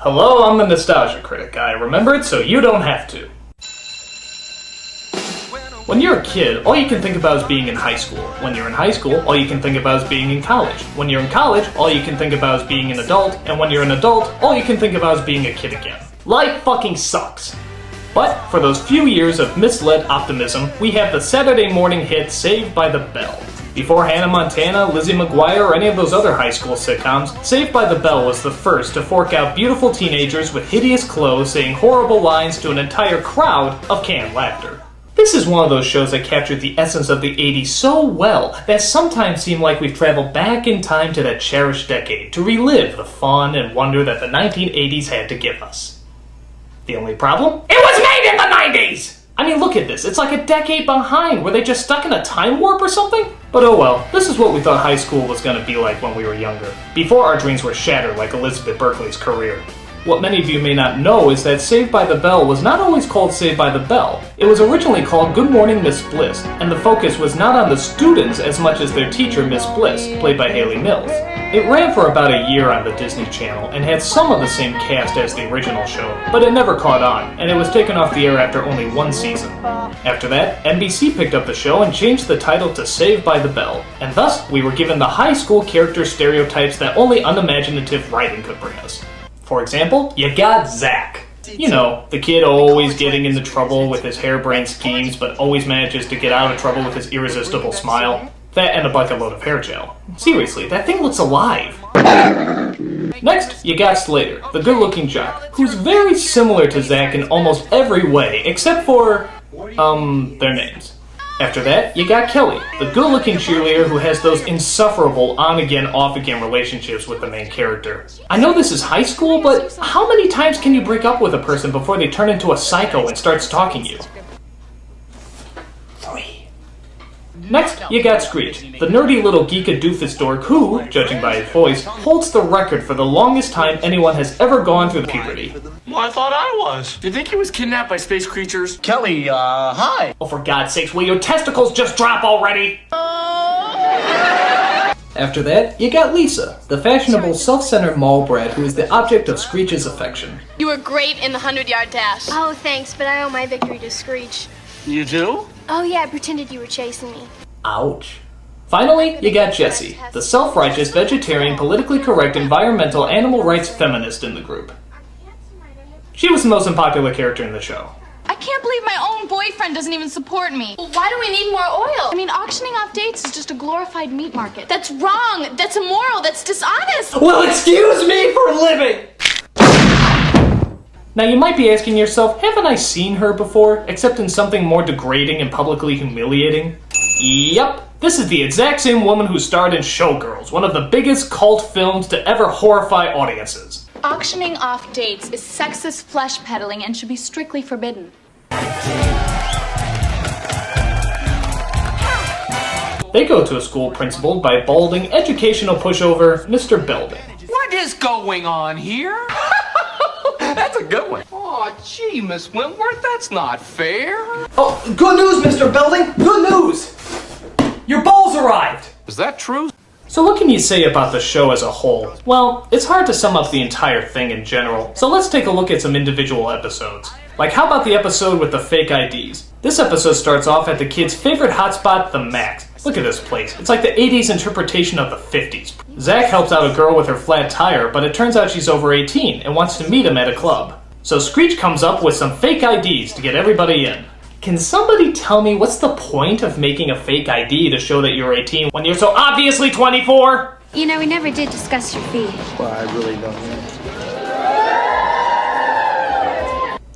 Hello, I'm the Nostalgia Critic. I remember it so you don't have to. When you're a kid, all you can think about is being in high school. When you're in high school, all you can think about is being in college. When you're in college, all you can think about is being an adult. And when you're an adult, all you can think about is being a kid again. Life fucking sucks. But for those few years of misled optimism, we have the Saturday morning hit Saved by the Bell. Before Hannah Montana, Lizzie McGuire, or any of those other high school sitcoms, Saved by the Bell was the first to fork out beautiful teenagers with hideous clothes saying horrible lines to an entire crowd of canned laughter. This is one of those shows that captured the essence of the 80s so well that sometimes seem like we've traveled back in time to that cherished decade to relive the fun and wonder that the 1980s had to give us. The only problem? It was made in the 90s! I mean, look at this. It's like a decade behind. Were they just stuck in a time warp or something? But oh well, this is what we thought high school was going to be like when we were younger, before our dreams were shattered like Elizabeth Berkley's career. What many of you may not know is that Saved by the Bell was not always called Saved by the Bell. It was originally called Good Morning Miss Bliss, and the focus was not on the students as much as their teacher, Miss Bliss, played by Haley Mills. It ran for about a year on the Disney Channel and had some of the same cast as the original show, but it never caught on, and it was taken off the air after only one season. After that, NBC picked up the show and changed the title to Saved by the Bell, and thus we were given the high school character stereotypes that only unimaginative writing could bring us. For example, you got Zach. You know, the kid always getting into trouble with his harebrained schemes, but always manages to get out of trouble with his irresistible smile. That and a bucket load of hair gel. Seriously, that thing looks alive. Next, you got Slater, the good-looking jock, who's very similar to Zach in almost every way, except for, their names. After that, you got Kelly, the good-looking cheerleader who has those insufferable on-again, off-again relationships with the main character. I know this is high school, but how many times can you break up with a person before they turn into a psycho and start stalking you? 3. Next, you got Screech, the nerdy little geek-a-doofus dork who, judging by his voice, holds the record for the longest time anyone has ever gone through puberty. Well, I thought I was. Do you think he was kidnapped by space creatures? Kelly, hi. Oh, for God's sakes, will your testicles just drop already? After that, you got Lisa, the fashionable, self-centered mall brat who is the object of Screech's affection. You were great in the 100-yard dash. Oh, thanks, but I owe my victory to Screech. You do? Oh yeah, I pretended you were chasing me. Ouch. Finally, you got Jessie, the self-righteous, vegetarian, politically correct, environmental, animal rights feminist in the group. She was the most unpopular character in the show. I can't believe my own boyfriend doesn't even support me. Well, why do we need more oil? I mean, auctioning off dates is just a glorified meat market. That's wrong. That's immoral. That's dishonest. Well, excuse me for living! Now you might be asking yourself, haven't I seen her before, except in something more degrading and publicly humiliating? Yep, this is the exact same woman who starred in Showgirls, one of the biggest cult films to ever horrify audiences. Auctioning off dates is sexist flesh peddling and should be strictly forbidden. They go to a school principaled by balding, educational pushover, Mr. Belding. What is going on here? That's a good one. Oh, gee, Miss Wentworth, that's not fair. Oh, good news, Mr. Belding! Good news! Your balls arrived! Is that true? So what can you say about the show as a whole? Well, it's hard to sum up the entire thing in general, so let's take a look at some individual episodes. Like, how about the episode with the fake IDs? This episode starts off at the kid's favorite hotspot, the Max. Look at this place. It's like the 80s interpretation of the 50s. Zach helps out a girl with her flat tire, but it turns out she's over 18 and wants to meet him at a club. So Screech comes up with some fake IDs to get everybody in. Can somebody tell me what's the point of making a fake ID to show that you're 18 when you're so obviously 24? You know, we never did discuss your fee. Well, I really don't know.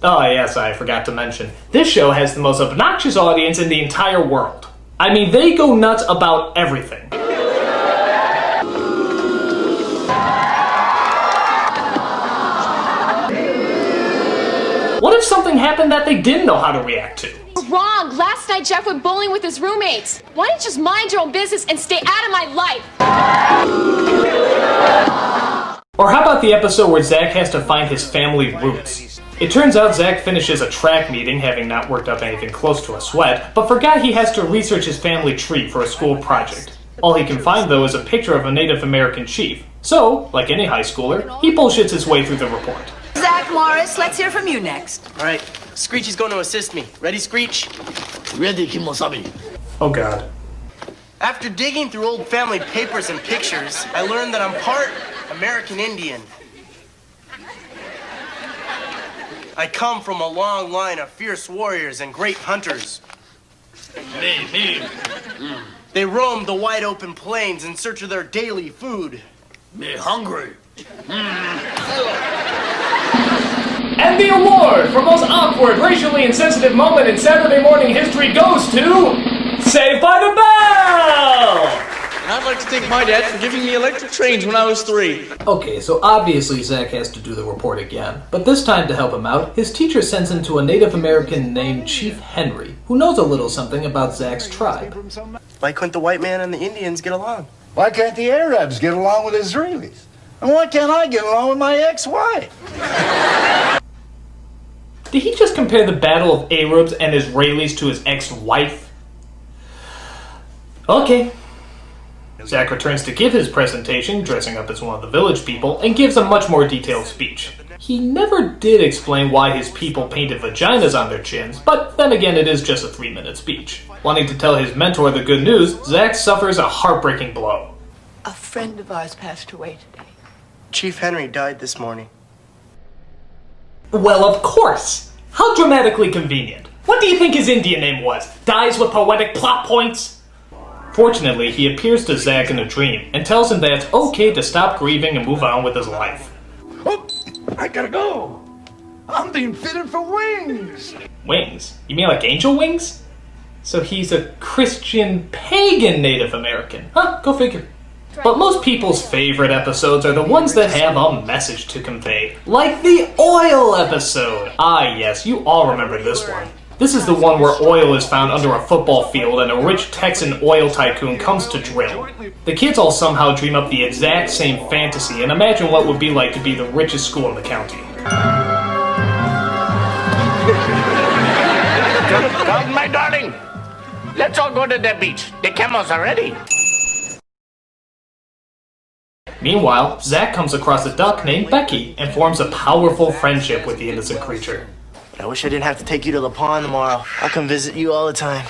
Oh yes, I forgot to mention. This show has the most obnoxious audience in the entire world. I mean, they go nuts about everything. What if something happened that they didn't know how to react to? Wrong. Last night Jeff went bowling with his roommates. Why don't you just mind your own business and stay out of my life? Or how about the episode where Zach has to find his family roots? It turns out Zach finishes a track meeting, having not worked up anything close to a sweat, but forgot he has to research his family tree for a school project. All he can find, though, is a picture of a Native American chief. So, like any high schooler, he bullshits his way through the report. Zach Morris, let's hear from you next. All right, Screechy's going to assist me. Ready, Screech? Ready, Kimosabi. Oh god. After digging through old family papers and pictures, I learned that I'm part American Indian. I come from a long line of fierce warriors and great hunters. Me. They roamed the wide open plains in search of their daily food. Me hungry. And the award for most awkward, racially insensitive moment in Saturday morning history goes to Saved by the Bell! And I'd like to thank my dad for giving me electric trains when I was 3. Okay, so obviously Zach has to do the report again, but this time to help him out, his teacher sends him to a Native American named Chief Henry, who knows a little something about Zach's tribe. Why couldn't the white man and the Indians get along? Why can't the Arabs get along with Israelis? And why can't I get along with my ex-wife? Did he just compare the Battle of Arabs and Israelis to his ex-wife? Okay. Zach returns to give his presentation, dressing up as one of the village people, and gives a much more detailed speech. He never did explain why his people painted vaginas on their chins, but then again it is just a 3-minute speech. Wanting to tell his mentor the good news, Zach suffers a heartbreaking blow. A friend of ours passed away today. Chief Henry died this morning. Well, of course! How dramatically convenient. What do you think his Indian name was? Dies with poetic plot points? Fortunately, he appears to Zach in a dream and tells him that it's okay to stop grieving and move on with his life. Oh, I gotta go. I'm being fitted for wings. Wings? You mean like angel wings? So he's a Christian pagan Native American. Huh, go figure. But most people's favorite episodes are the ones that have a message to convey. Like the oil episode! Ah yes, you all remember this one. This is the one where oil is found under a football field and a rich Texan oil tycoon comes to drill. The kids all somehow dream up the exact same fantasy and imagine what it would be like to be the richest school in the county. Come, my darling. Let's all go to the beach. The camels are ready. Meanwhile, Zach comes across a duck named Becky and forms a powerful friendship with the innocent creature. I wish I didn't have to take you to the pond tomorrow. I'll come visit you all the time.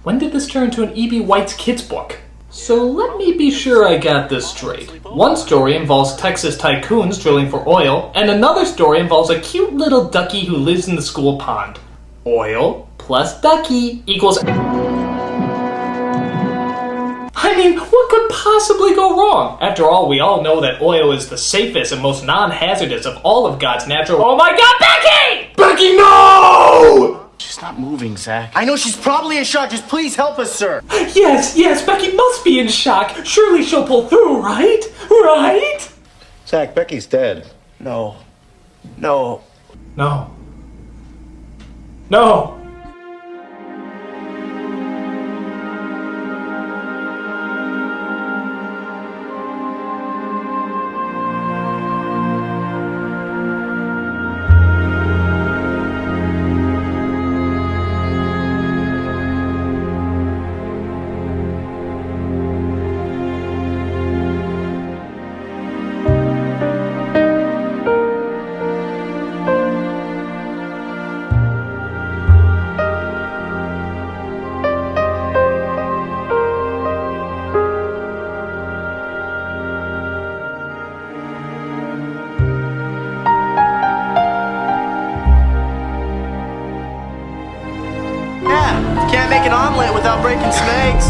When did this turn into an E.B. White's kids book? So let me be sure I got this straight. One story involves Texas tycoons drilling for oil, and another story involves a cute little ducky who lives in the school pond. Oil plus ducky equals... I mean, what could possibly go wrong? After all, we all know that oil is the safest and most non-hazardous of all of God's natural... Oh my god, Becky! Becky, no! She's not moving, Zach. I know she's probably in shock. Just please help us, sir. Yes, Becky must be in shock. Surely she'll pull through, right? Right? Zach, Becky's dead. No. No. No. Yeah, can't make an omelet without breaking some eggs.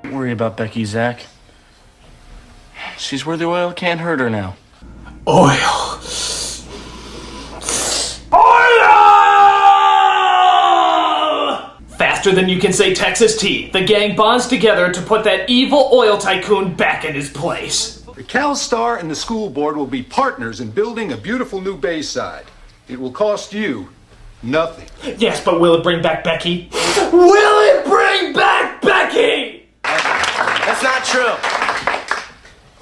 Don't worry about Becky, Zach. She's where the oil can't hurt her now. Oil. Faster than you can say Texas tea, the gang bonds together to put that evil oil tycoon back in his place. The CalStar and the school board will be partners in building a beautiful new Bayside. It will cost you nothing. Yes, but will it bring back Becky? Will it bring back Becky? That's not true.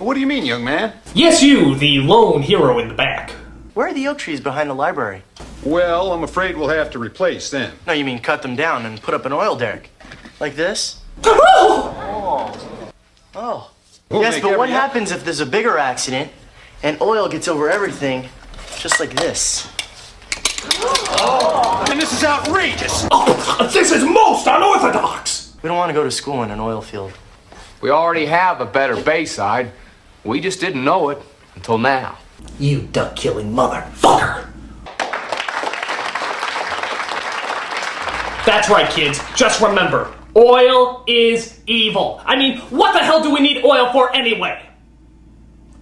What do you mean, young man? Yes, you, the lone hero in the back. Where are the oak trees behind the library? Well, I'm afraid we'll have to replace them. No, you mean cut them down and put up an oil derrick. Like this? Oh. We'll Yes, make but what every- happens if there's a bigger accident and oil gets over everything, just like this? And this is outrageous! Oh, this is most unorthodox! We don't want to go to school in an oil field. We already have a better Bayside. We just didn't know it until now. You duck-killing motherfucker! That's right, kids. Just remember, oil is evil. I mean, what the hell do we need oil for anyway?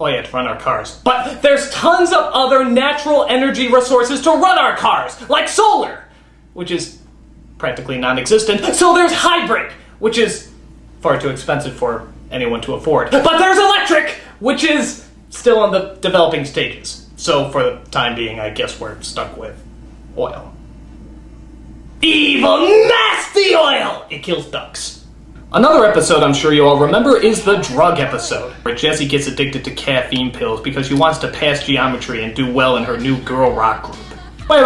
Oh yeah, to run our cars. But there's tons of other natural energy resources to run our cars, like solar, which is practically non-existent. So there's hybrid, which is far too expensive for anyone to afford. But there's electric, which is still in the developing stages. So for the time being, I guess we're stuck with oil. Evil, nasty oil! It kills ducks. Another episode I'm sure you all remember is the drug episode, where Jessie gets addicted to caffeine pills because she wants to pass geometry and do well in her new girl rock group. Wait.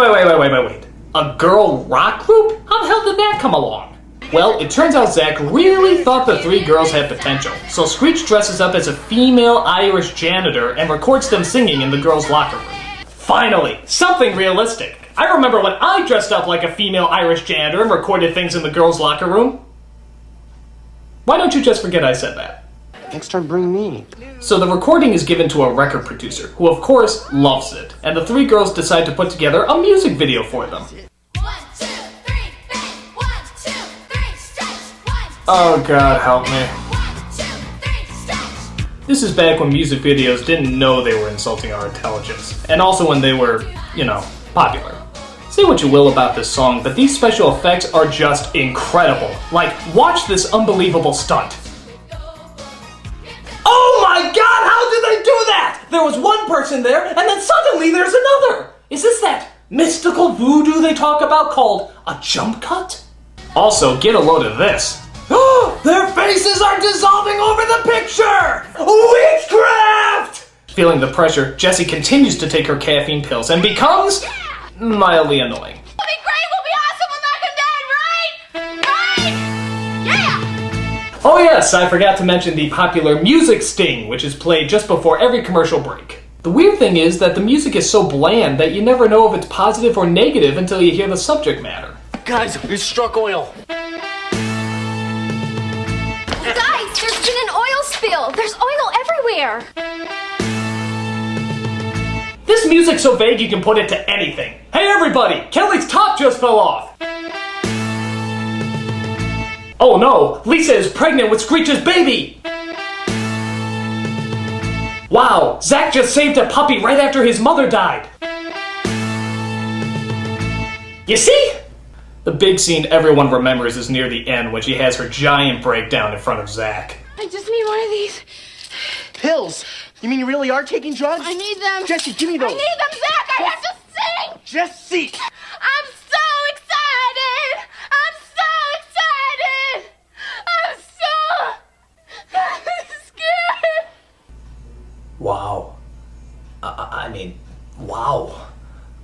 A girl rock group? How the hell did that come along? Well, it turns out Zach really thought the three girls had potential, so Screech dresses up as a female Irish janitor and records them singing in the girls' locker room. Finally, something realistic. I remember when I dressed up like a female Irish janitor and recorded things in the girls' locker room. Why don't you just forget I said that? Next time, bring me. So the recording is given to a record producer, who of course loves it, and the three girls decide to put together a music video for them. 1, 2, 3, bang! 1, 2, 3, stretch! 1, 2, Oh God, help me. 1, 2, 3, stretch! This is back when music videos didn't know they were insulting our intelligence, and also when they were, popular. Say what you will about this song, but these special effects are just incredible. Like, watch this unbelievable stunt. Oh my God, how did they do that? There was one person there, and then suddenly there's another. Is this that mystical voodoo they talk about called a jump cut? Also, get a load of this. Their faces are dissolving over the picture! Witchcraft! Feeling the pressure, Jessie continues to take her caffeine pills and becomes mildly annoying. We'll be great, we'll be awesome, we'll knock him dead, right? Right? Yeah! Oh yes, I forgot to mention the popular music sting, which is played just before every commercial break. The weird thing is that the music is so bland that you never know if it's positive or negative until you hear the subject matter. Guys, we struck oil. Guys, there's been an oil spill. There's oil everywhere. This music's so vague you can put it to anything. Hey everybody, Kelly's top just fell off. Oh no, Lisa is pregnant with Screech's baby. Wow, Zach just saved a puppy right after his mother died. You see? The big scene everyone remembers is near the end when she has her giant breakdown in front of Zach. I just need one of these. Pills? You mean you really are taking drugs? I need them. Jessie, give me those. I need them, Zach! I have to sing! Jessie! I'm so excited! I'm so excited! I'm so scared! Wow. Wow.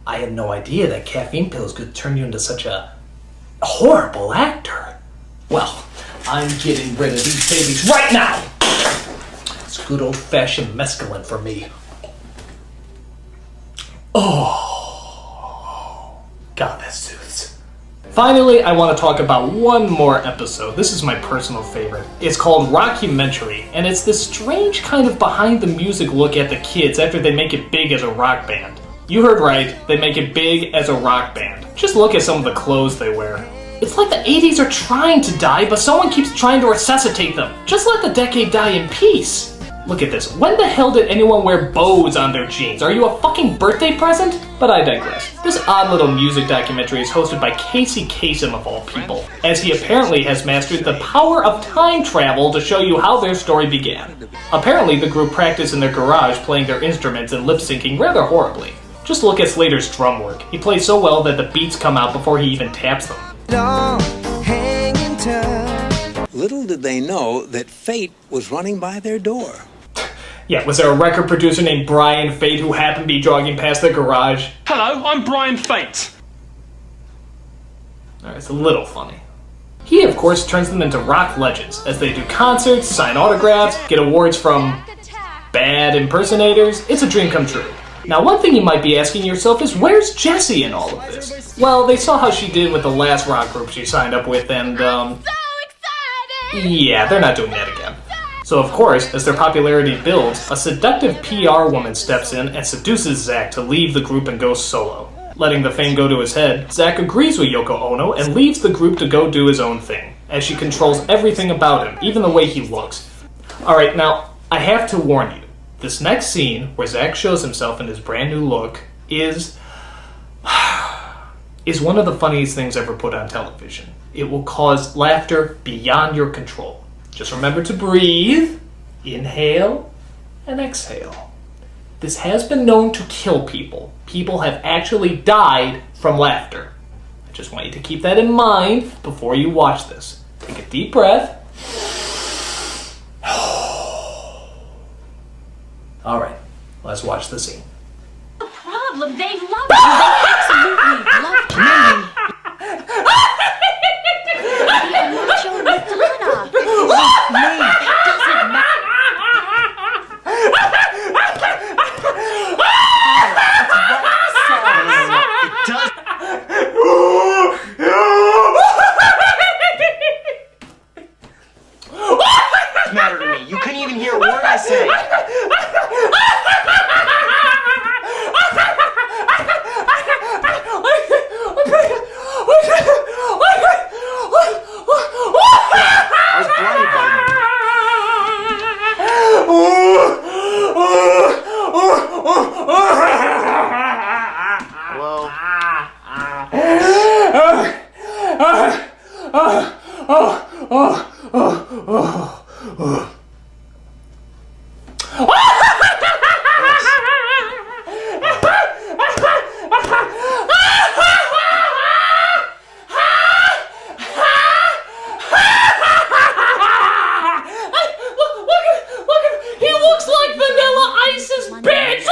I had no idea that caffeine pills could turn you into such a horrible actor. Well, I'm getting rid of these babies right now! It's good old-fashioned mescaline for me. Oh. God, that soothes. Finally, I want to talk about one more episode. This is my personal favorite. It's called Rockumentary, and it's this strange kind of behind-the-music look at the kids after they make it big as a rock band. You heard right, they make it big as a rock band. Just look at some of the clothes they wear. It's like the 80s are trying to die, but someone keeps trying to resuscitate them. Just let the decade die in peace. Look at this. When the hell did anyone wear bows on their jeans? Are you a fucking birthday present? But I digress. This odd little music documentary is hosted by Casey Kasem of all people, as he apparently has mastered the power of time travel to show you how their story began. Apparently the group practiced in their garage playing their instruments and lip-syncing rather horribly. Just look at Slater's drum work. He plays so well that the beats come out before he even taps them. Little did they know that fate was running by their door. Yeah, was there a record producer named Brian Fate who happened to be jogging past their garage? Hello, I'm Brian Fate. Alright, it's a little funny. He, of course, turns them into rock legends as they do concerts, sign autographs, get awards from bad impersonators. It's a dream come true. Now, one thing you might be asking yourself is, where's Jessie in all of this? Well, they saw how she did with the last rock group she signed up with, and, yeah, they're not doing that again. So, of course, as their popularity builds, a seductive PR woman steps in and seduces Zack to leave the group and go solo. Letting the fame go to his head, Zack agrees with Yoko Ono and leaves the group to go do his own thing, as she controls everything about him, even the way he looks. Alright, now, I have to warn you. This next scene, where Zack shows himself in his brand new look, is one of the funniest things ever put on television. It will cause laughter beyond your control. Just remember to breathe, inhale, and exhale. This has been known to kill people. People have actually died from laughter. I just want you to keep that in mind before you watch this. Take a deep breath. Alright, let's watch the scene. No problem, they love you. They absolutely love you. I'm not your Madonna. It's me. It doesn't matter. It matter to me. You couldn't even hear a word I said. I was blinded by them. He looks like Vanilla Ice's bitch!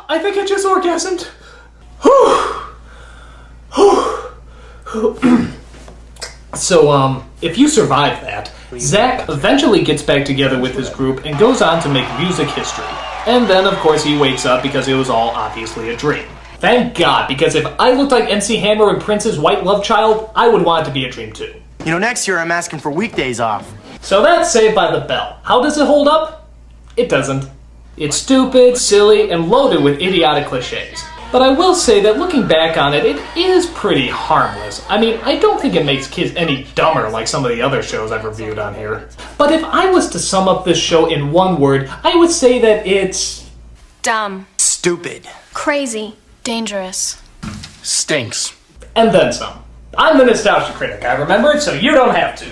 I think I just orgasmed. So, if you survive that, Zack eventually gets back together with his group and goes on to make music history. And then, of course, he wakes up because it was all obviously a dream. Thank God, because if I looked like MC Hammer and Prince's white love child, I would want it to be a dream too. You know, next year I'm asking for weekdays off. So that's Saved by the Bell. How does it hold up? It doesn't. It's stupid, silly, and loaded with idiotic cliches. But I will say that looking back on it, it is pretty harmless. I mean, I don't think it makes kids any dumber like some of the other shows I've reviewed on here. But if I was to sum up this show in one word, I would say that it's... Dumb. Stupid. Crazy. Dangerous. Stinks. And then some. I'm the Nostalgia Critic. I remember it, so you don't have to.